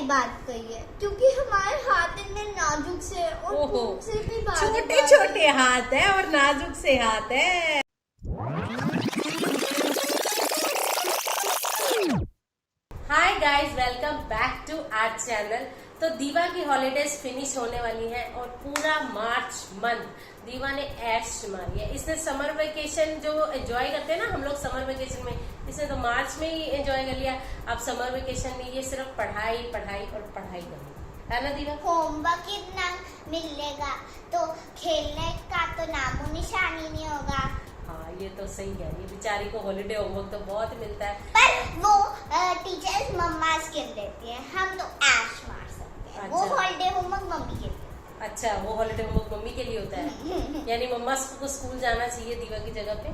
बात कही है, क्योंकि हमारे हाथ इतने नाजुक से और उनसे भी छोटे छोटे हाथ है और नाजुक से हाथ है। Hi guys, welcome back to our channel. तो दीवा की हॉलीडेज फिनिश होने वाली है और पूरा मार्च मंथ दीवा ने ऐश मारी है। इसने समर वेकेशन जो एंजॉय करते हैं ना हम लोग समर वेकेशन में, इसने तो मार्च में ही एंजॉय कर लिया। अब समर वेकेशन में ये सिर्फ पढ़ाई पढ़ाई और पढ़ाई करेगी, है ना दीवा? होमवर्क इतना मिलेगा तो खेलने का तो नामो निशान ही नहीं होगा। हाँ, ये तो सही है। ये बेचारी को हॉलीडे होमवर्क तो बहुत मिलता है, पर वो टीचर्स मम्मा स्किल देती है, हम तो ऐश मार सकते हैं। वो हॉलीडे होमवर्क मम्मी के लिए। अच्छा, वो हॉलीडे होमवर्क मम्मी के लिए होता है, यानी मम्मा को स्कूल जाना चाहिए दीवा की जगह पे।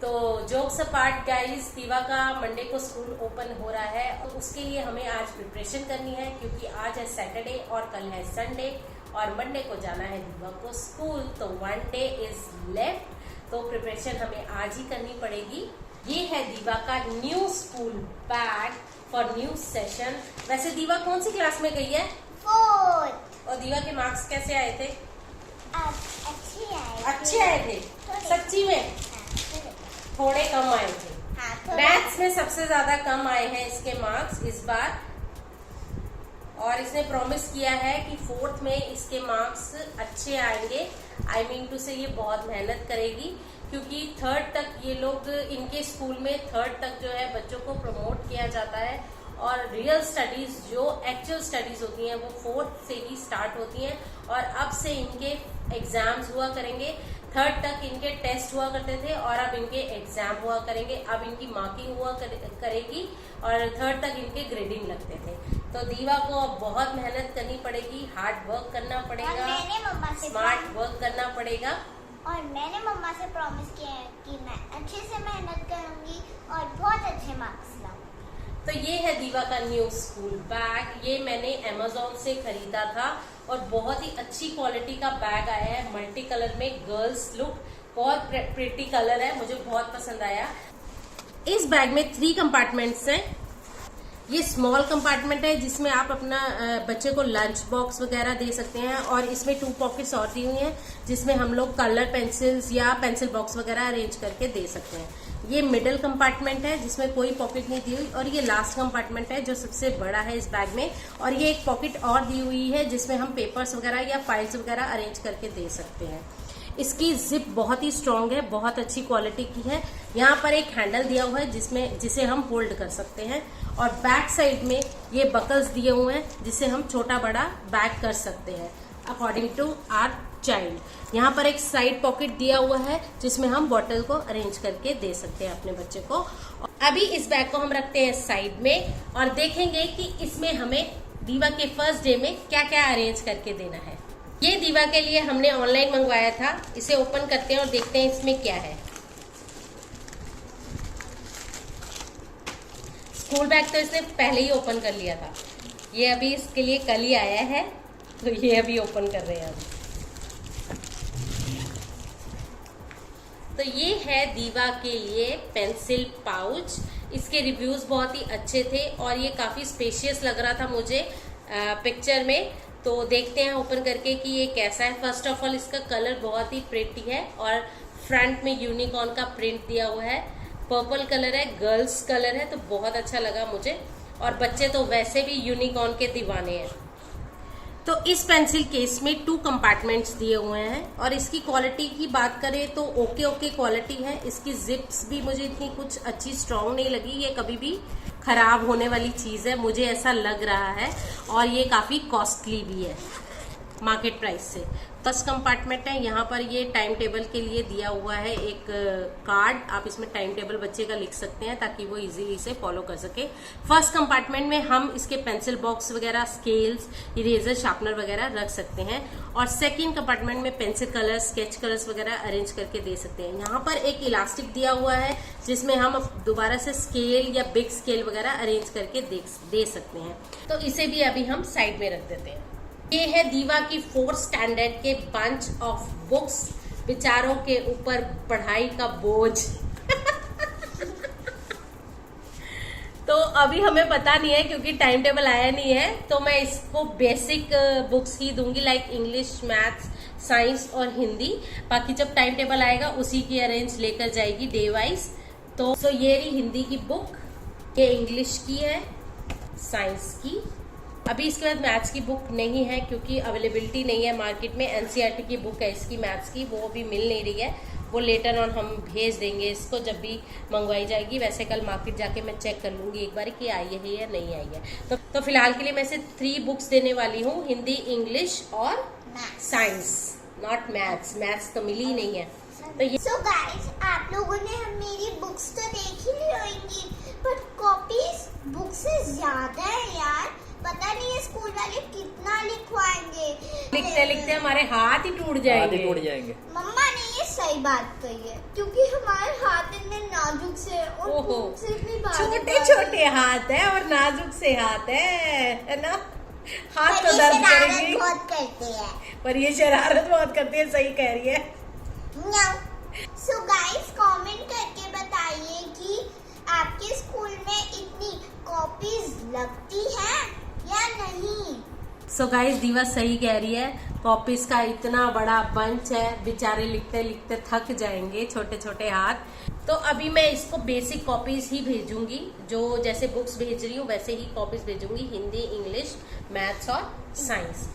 तो जोक्स अपार्ट गाइस, दीवा का मंडे को स्कूल ओपन हो रहा है, तो उसके लिए हमें आज प्रिपरेशन करनी है, क्योंकि आज है सैटरडे और कल है संडे और मंडे को जाना है दीवा को स्कूल। तो 1 डे इज लेफ्ट, तो प्रिपरेशन हमें आज ही करनी पड़ेगी। ये है दीवा का new school bag for new session. वैसे दीवा कौन सी क्लास में गई है? 4th। और दीवा के मार्क्स कैसे आए थे? अच्छे आए थे। सच्ची में थोड़े कम आए थे। मैथ्स में सबसे ज्यादा कम आए हैं इसके मार्क्स इस बार, और इसने प्रॉमिस किया है कि 4th में इसके मार्क्स अच्छे आएंगे। आई मीन टू से ये बहुत मेहनत करेगी, क्योंकि 3rd तक ये लोग, इनके स्कूल में 3rd तक जो है बच्चों को प्रमोट किया जाता है, और रियल स्टडीज जो एक्चुअल स्टडीज होती हैं वो 4th से ही स्टार्ट होती हैं, और अब से इनके एग्जाम्स हुआ करेंगे। 3rd तक इनके टेस्ट हुआ करते थे और अब इनके एग्जाम हुआ करेंगे, अब इनकी मार्किंग हुआ करेगी, और 3rd तक इनके ग्रेडिंग लगते थे। तो दीवा को अब बहुत मेहनत करनी पड़ेगी, हार्ड वर्क करना पड़ेगा, स्मार्ट वर्क करना पड़ेगा। और मैंने मम्मा से प्रॉमिस किया है कि मैं अच्छे से मेहनत करूंगी और बहुत अच्छे मार्क्स लाऊंगी। तो ये है दीवा का न्यू स्कूल बैग। ये मैंने अमेज़न से खरीदा था और बहुत ही अच्छी क्वालिटी का बैग आया है, मल्टी कलर में, गर्ल्स लुक, बहुत प्रिटी कलर है, मुझे बहुत पसंद आया। इस बैग में 3 कंपार्टमेंट्स हैं। ये स्मॉल कंपार्टमेंट है जिसमें आप अपना बच्चे को लंच बॉक्स वगैरह दे सकते हैं, और इसमें 2 पॉकेट्स और दी हुई हैं जिसमें हम लोग कलर पेंसिल्स या पेंसिल बॉक्स वगैरह अरेंज करके दे सकते हैं। ये मिडिल कंपार्टमेंट है जिसमें कोई पॉकेट नहीं दी हुई, और ये लास्ट कंपार्टमेंट है जो सबसे बड़ा है इस बैग में, और ये एक पॉकेट और दी हुई है जिसमें हम पेपर्स वगैरह या फाइल्स वगैरह अरेंज करके दे सकते हैं। इसकी जिप बहुत ही स्ट्रांग है, बहुत अच्छी क्वालिटी की है। यहाँ पर एक हैंडल दिया हुआ है जिसे हम होल्ड कर सकते हैं, और बैक साइड में ये बकल्स दिए हुए हैं जिसे हम छोटा बड़ा बैग कर सकते हैं अकॉर्डिंग टू आवर चाइल्ड। यहाँ पर एक साइड पॉकेट दिया हुआ है जिसमें हम बॉटल को अरेंज करके दे सकते हैं अपने बच्चे को। अभी इस बैग को हम रखते हैं साइड में और देखेंगे कि इसमें हमें दीवा के फर्स्ट डे में क्या क्या अरेंज करके देना है। ये दीवा के लिए हमने ऑनलाइन मंगवाया था। इसे ओपन करते हैं और देखते हैं इसमें क्या है। स्कूल बैग तो इसने पहले ही ओपन कर लिया था, ये अभी इसके लिए कल ही आया है, तो ये अभी ओपन कर रहे हैं अभी। तो ये है दीवा के लिए पेंसिल पाउच। इसके रिव्यूज बहुत ही अच्छे थे और ये काफी स्पेशियस लग रहा था मुझे पिक्चर में। तो देखते हैं ओपन करके कि ये कैसा है। फर्स्ट ऑफ ऑल इसका कलर बहुत ही प्रिटी है और फ्रंट में यूनिकॉर्न का प्रिंट दिया हुआ है। पर्पल कलर है, गर्ल्स कलर है, तो बहुत अच्छा लगा मुझे, और बच्चे तो वैसे भी यूनिकॉर्न के दीवाने हैं। तो इस पेंसिल केस में 2 कंपार्टमेंट्स दिए हुए हैं, और इसकी क्वालिटी की बात करें तो ओके क्वालिटी है। इसकी जिप्स भी मुझे इतनी कुछ अच्छी स्ट्रांग नहीं लगी, ये कभी भी खराब होने वाली चीज है, मुझे ऐसा लग रहा है, और ये काफी कॉस्टली भी है मार्केट प्राइस से। फर्स्ट कंपार्टमेंट है, यहाँ पर ये टाइम टेबल के लिए दिया हुआ है एक कार्ड, आप इसमें टाइम टेबल बच्चे का लिख सकते हैं ताकि वो इजीली इसे फॉलो कर सके। फर्स्ट कंपार्टमेंट में हम इसके पेंसिल बॉक्स वगैरह, स्केल्स, इरेजर, शार्पनर वगैरह रख सकते हैं, और सेकंड कंपार्टमेंट में पेंसिल कलर्स, स्केच कलर्स वगैरह अरेंज करके दे सकते हैं। यहाँ पर एक इलास्टिक दिया हुआ है जिसमें हम दोबारा से स्केल या बिग स्केल वगैरह अरेंज करके दे सकते हैं। तो इसे भी अभी हम साइड में रख देते हैं। ये है दीवा की 4th स्टैंडर्ड के बंच ऑफ बुक्स, बेचारों के ऊपर पढ़ाई का बोझ। तो अभी हमें पता नहीं है क्योंकि टाइम टेबल आया नहीं है, तो मैं इसको बेसिक बुक्स ही दूंगी, लाइक इंग्लिश, मैथ्स, साइंस और हिंदी। बाकी जब टाइम टेबल आएगा उसी की अरेंज लेकर जाएगी डे वाइज। तो ये रही हिंदी की बुक, ये इंग्लिश की है, साइंस की। अभी इसके बाद मैथ्स की बुक नहीं है क्योंकि अवेलेबिलिटी नहीं है मार्केट में। एनसीईआरटी की बुक है इसकी मैथ्स की, वो अभी मिल नहीं रही है। वो लेटर ऑन हम भेज देंगे इसको जब भी मंगवाई जाएगी। वैसे कल मार्केट जाके मैं चेक कर लूंगी एक बार कि आई है या नहीं आई है। तो फिलहाल के लिए मैं सिर्फ 3 बुक्स देने वाली हूँ, हिंदी, इंग्लिश और साइंस, नॉट मैथ्स। मैथ्स तो मिली ही नहीं है। तो ये So guys, आप लोगों ने मेरी बुक्स तो देख ही ली होंगी, पर कॉपीज बुक से ज्यादा है यार। पता नहीं ये स्कूल वाले कितना लिखवाएंगे। लिखते लिखते हमारे हाथ ही टूट जाएंगे। मम्मा ने ये सही बात कही है, क्योंकि हमारे हाथ इतने नाजुक से और बुक से इतनी छोटे छोटे हाथ है और नाजुक से हाथ है ना। हाथ तो दर्द करेंगे बहुत करते हैं, पर ये शरारत बहुत करती है। सही कह रही है। So guys, कमेंट करके बताइए कि आपके स्कूल में इतनी कॉपीज लगती हैं या नहीं। So guys, दीवा सही कह रही है। कॉपीज का इतना बड़ा बंच है, बेचारे लिखते लिखते थक जाएंगे, छोटे छोटे हाथ। तो अभी मैं इसको बेसिक कॉपीज ही भेजूंगी, जो जैसे बुक्स भेज रही हूँ वैसे ही कॉपीज भेजूंगी, हिंदी, इंग्लिश, मैथ्स और साइंस।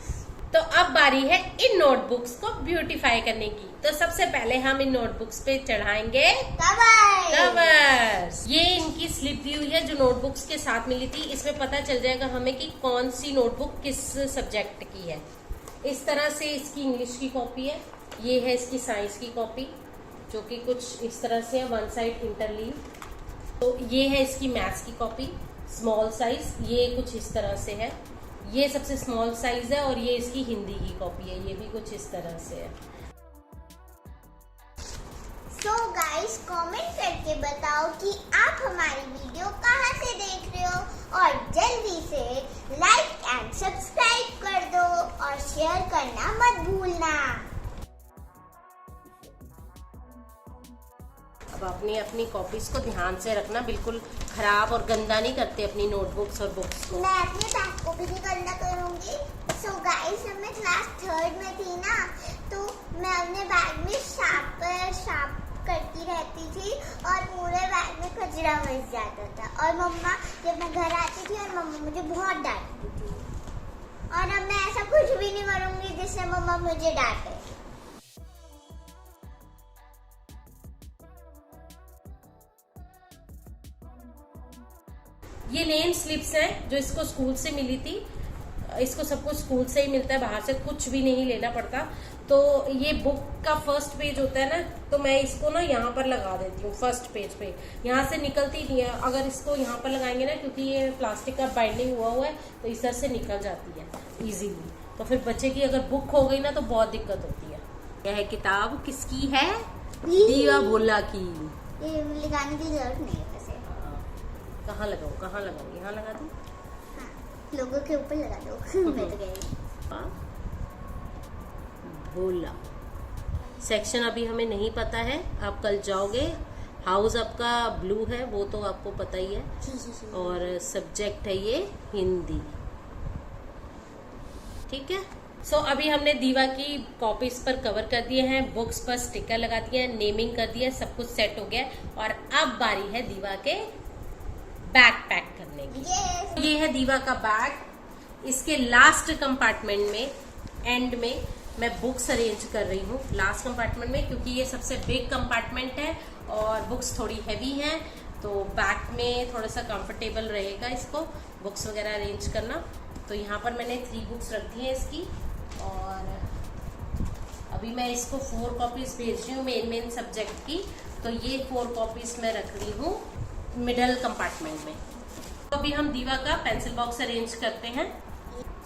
तो अब बारी है इन नोटबुक्स को ब्यूटीफाई करने की। तो सबसे पहले हम इन नोटबुक्स पे चढ़ाएंगे कवर्स। ये इनकी स्लिप दी हुई है जो नोटबुक्स के साथ मिली थी। इसमें पता चल जाएगा हमें कि कौन सी नोटबुक किस सब्जेक्ट की है। इस तरह से इसकी इंग्लिश की कॉपी है, ये है इसकी साइंस की कॉपी जो कि कुछ इस तरह से है, वन साइड इंटरलीव। तो ये है इसकी मैथ्स की कॉपी, स्मॉल साइज, ये कुछ इस तरह से है। ये सबसे स्मॉल साइज है और ये इसकी हिंदी की कॉपी है, ये भी कुछ इस तरह से है। So guys, कमेंट करके बताओ कि आप हमारी वीडियो कहाँ से देख रहे हो और जल्दी से लाइक एंड सब्सक्राइब कर दो और शेयर करना मत भूलना। अब अपनी अपनी कॉपीज को ध्यान से रखना, बिल्कुल खराब और गंदा नहीं करते अपनी नोटबुक्स और बुक्स को। मैं अपने बैग को भी नहीं गंदा करूंगी। So guys, जब मैं क्लास 3rd में थी ना, तो मैं अपने बैग में शार्प करती रहती थी और पूरे बैग में कचरा बच जाता था। और मम्मा, जब मैं घर आती थी और मम्मा मुझे बहुत डांटती थी। और अब मैं ऐसा कुछ भी नहीं करूंगी जिससे मम्मा मुझे डांटे। ये नेम स्लिप्स हैं जो इसको स्कूल से मिली थी। इसको सब कुछ स्कूल से ही मिलता है, बाहर से कुछ भी नहीं लेना पड़ता। तो ये बुक का फर्स्ट पेज होता है ना, तो मैं इसको ना यहाँ पर लगा देती हूँ फर्स्ट पेज पे। यहाँ से निकलती नहीं है, अगर इसको यहाँ पर लगाएंगे ना, क्योंकि ये प्लास्टिक का बाइंडिंग हुआ है तो इस तरह से निकल जाती है इजीली। तो फिर बच्चे की अगर बुक हो गई ना तो बहुत दिक्कत होती है। यह किताब किसकी है? दीवा भोला की। ये लगाने की जरूरत नहीं है वैसे। कहाँ लगाऊं? यहाँ लगा दूं? हाँ, लोगों के ऊपर लगा दो। मैं तो गई। भोला सेक्शन अभी हमें नहीं पता है, आप कल जाओगे। हाउस आपका ब्लू है, वो तो आपको पता ही है। और सब्जेक्ट है ये हिंदी, ठीक है। सो अभी हमने दीवा की कॉपीज पर कवर कर दिए हैं, बुक्स पर स्टिकर लगा दिया है, नेमिंग कर दिया, सब कुछ सेट हो गया। और अब बारी है दीवा के बैग पैक करने की। ये है दीवा का बैग। इसके लास्ट कंपार्टमेंट में, एंड में, मैं बुक्स अरेंज कर रही हूँ लास्ट कंपार्टमेंट में, क्योंकि ये सबसे बिग कंपार्टमेंट है और बुक्स थोड़ी हैवी हैं, तो बैग में थोड़ा सा कंफर्टेबल रहेगा इसको बुक्स वगैरह अरेंज करना। तो यहाँ पर मैंने 3 बुक्स रख दी हैं इसकी, और अभी मैं इसको 4 कॉपीज भेज रही हूँ मेन सब्जेक्ट की। तो ये 4 कॉपीज मैं रख रही हूँ मिडल कंपार्टमेंट में। तो अभी हम दीवा का पेंसिल बॉक्स अरेंज करते हैं।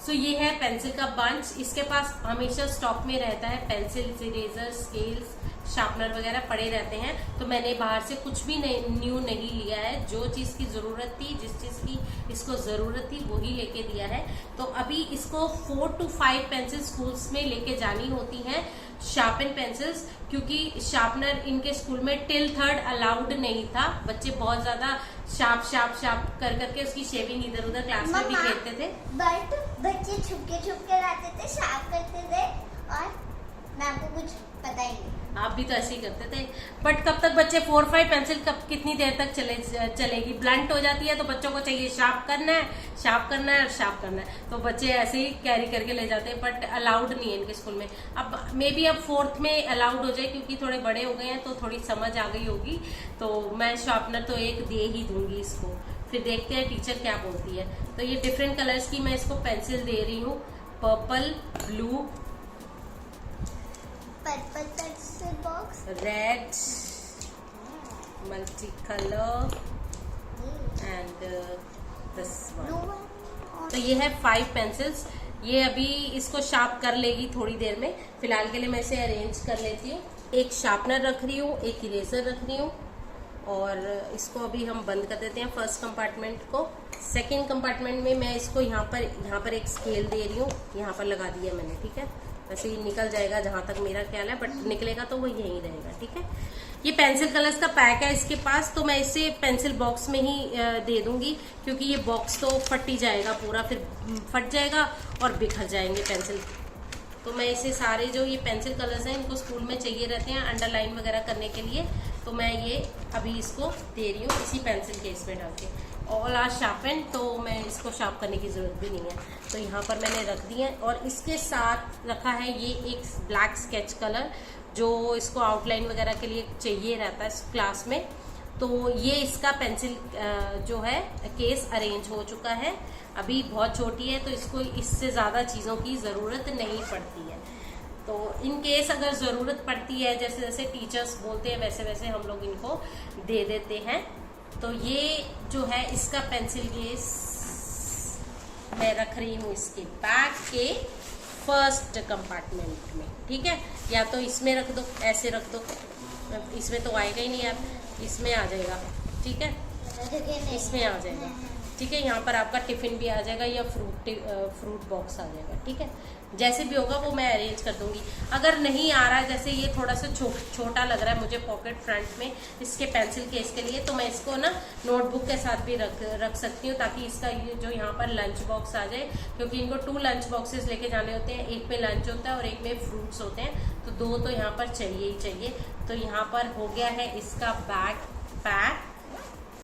सो ये है पेंसिल का बंच। इसके पास हमेशा स्टॉक में रहता है पेंसिल, इरेजर, स्केल्स, शार्पनर वगैरह पड़े रहते हैं। तो मैंने बाहर से कुछ भी न्यू नहीं लिया है, जो चीज़ की ज़रूरत थी, जिस चीज़ की इसको ज़रूरत थी वही लेके दिया है। तो अभी इसको 4 to 5 पेंसिल स्कूल्स में लेके जानी होती हैं, शार्पन पेंसिल्स, क्योंकि शार्पनर इनके स्कूल में till 3rd अलाउड नहीं था। बच्चे बहुत ज़्यादा शार्प शार्प शार्प कर करके उसकी शेविंग इधर उधर क्लास में भी खेलते थे। बट बच्चे छुपके छुपके लाते थे, शार्प करते थे और मैम को कुछ पता ही नहीं। आप भी तो ऐसे ही करते थे। बट कब तक बच्चे 4-5 पेंसिल कब कितनी देर तक चलेगी, ब्लंट हो जाती है तो बच्चों को चाहिए शार्प करना है, शार्प करना है और शार्प करना है, तो बच्चे ऐसे ही कैरी करके ले जाते हैं। बट अलाउड नहीं है इनके स्कूल में। अब मे बी अब 4th में अलाउड हो जाए क्योंकि थोड़े बड़े हो गए हैं तो थोड़ी समझ आ गई होगी। तो मैं शार्पनर तो एक दे ही दूंगी इसको, फिर देखते हैं टीचर क्या बोलती है। तो ये डिफरेंट कलर्स की मैं इसको पेंसिल दे रही हूँ, purple, blue, purple pencil box, red, multi colour and this one. तो ये है 5 पेंसिल्स। ये अभी इसको शार्प कर लेगी थोड़ी देर में। फिलहाल के लिए मैं इसे अरेंज कर लेती हूँ। एक शार्पनर रख रही हूँ, एक इरेजर रख रही हूँ और इसको अभी हम बंद कर देते हैं फर्स्ट कंपार्टमेंट को। सेकंड कंपार्टमेंट में मैं इसको यहाँ पर एक स्केल दे रही हूँ, यहाँ पर लगा दिया मैंने, ठीक है। वैसे ही निकल जाएगा जहां तक मेरा ख्याल है, बट निकलेगा तो वो यहीं रहेगा, ठीक है। ये पेंसिल कलर्स का पैक है इसके पास, तो मैं इसे पेंसिल बॉक्स में ही दे दूंगी क्योंकि ये बॉक्स तो फट ही जाएगा पूरा, फिर फट जाएगा और बिखर जाएंगे पेंसिल। तो मैं इसे सारे जो ये पेंसिल कलर्स हैं इनको स्कूल में चाहिए रहते हैं अंडरलाइन वगैरह करने के लिए, तो मैं ये अभी इसको दे रही हूँ इसी पेंसिल केस में डाल के। ऑल आर शार्पन, तो मैं इसको शार्प करने की ज़रूरत भी नहीं है। तो यहाँ पर मैंने रख दिए हैं और इसके साथ रखा है ये एक ब्लैक स्केच कलर जो इसको आउटलाइन वगैरह के लिए चाहिए रहता है क्लास में। तो ये इसका पेंसिल जो है केस अरेंज हो चुका है। अभी बहुत छोटी है तो इसको इससे ज़्यादा चीज़ों की ज़रूरत नहीं पड़ती है। तो इन केस अगर ज़रूरत पड़ती है, जैसे जैसे टीचर्स बोलते हैं वैसे वैसे हम लोग इनको दे देते हैं। तो ये जो है इसका पेंसिल केस मैं रख रही हूँ इसके बैग के फर्स्ट कंपार्टमेंट में, ठीक है। या तो इसमें रख दो, ऐसे रख दो, इसमें तो आएगा ही नहीं यार, इसमें आ जाएगा, ठीक है, इसमें आ जाएगा, ठीक है। यहाँ पर आपका टिफिन भी आ जाएगा या फ्रूट बॉक्स आ जाएगा, ठीक है। जैसे भी होगा वो मैं अरेंज कर दूंगी। अगर नहीं आ रहा है, जैसे ये थोड़ा सा छोटा लग रहा है मुझे पॉकेट फ्रंट में इसके पेंसिल केस के लिए, तो मैं इसको ना नोटबुक के साथ भी रख सकती हूँ ताकि इसका ये जो यहाँ पर लंच बॉक्स आ जाए, क्योंकि इनको 2 लंच बॉक्सेस लेके जाने होते हैं, एक में लंच होता है और एक में फ्रूट्स होते हैं, तो 2 तो यहाँ पर चाहिए ही चाहिए। तो यहाँ पर हो गया है इसका बैग पैक।